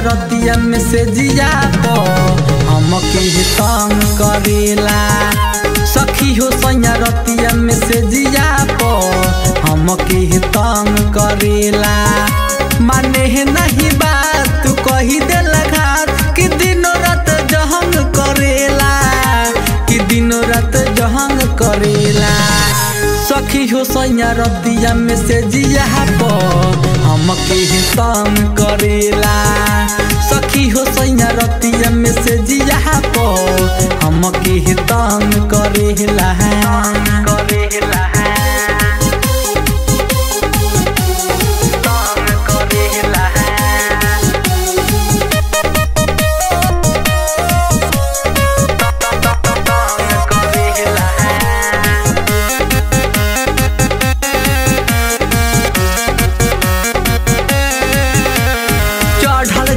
रतिया में से जिया तो हमके तंग करेला। सखी हो सैया रतिया में से जिया तो हमके तंग करेला। माने नहीं बात कही देला घात कि दिनों रात जहंग करेला, कि दिनों रात जहंग करेला। सखी हो सैया रतिया में से जिया तो हमके तंग करेला। सखी हो सैया रतिया में से जिया तो हमके तंग करेला।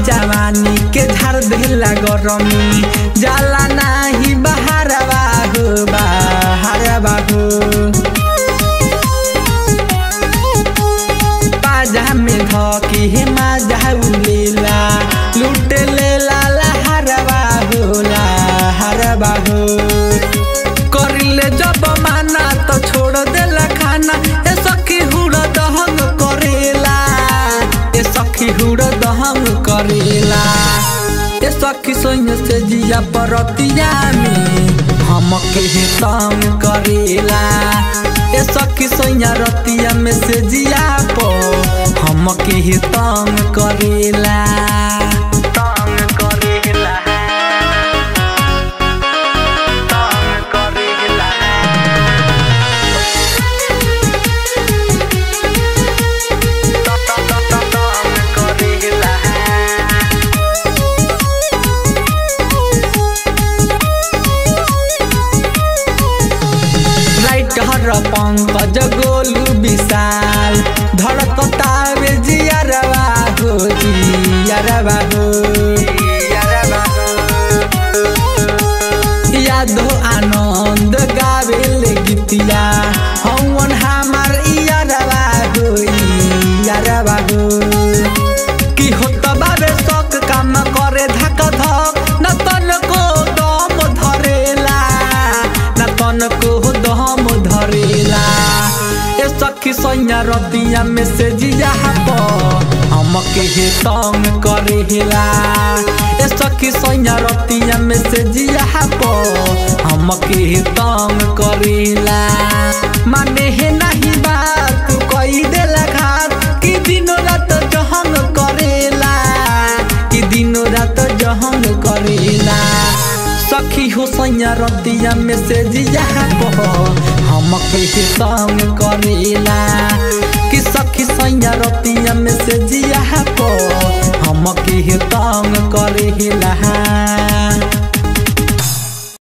जवानी के झाड़ देला गरमी जाला नाही बहारवा हो, बहारवा हो। पाजा में धकी माजा उलेला लूटे लेला लहरवा हो, लहरवा हो। करिले जब माना तो छोड़ देला खाना। ए सखी हुड़ दहंग करेला, ए सखी हुड़ दहंग करेला। ए सखी सोइन से जिया परतिया में हमके तंग करेला। ए सखी सोइया रतिया में से जिया पो हमके तंग करेला, तंग करेला, तंग करेला। हर पंकज गोलू विशाल धड़कतावे जियरवा हो, जियरवा हो। यादो आनंद गावेले गीतिया हवन हमार इयरवा हो, इयरवा हो। कि होत बाबे शौक काम करे धक धक न तनको दम धरेला, न तनको दम धरेला। ए सखी सैया रतिया में से जिया पो हमके तंग करेला। ए सखी सैया रतिया में से जिया पो हमके तंग करेला। माने नहीं बात कही देला घात कि दिनों रात जहंग करेला, कि दिनों रात जहंग करेला। सखी हो सैया रतिया में से जिया पो हमके तंग करेला। कि सखी सैया रतिया में से जिया पो हमके तंग करेला।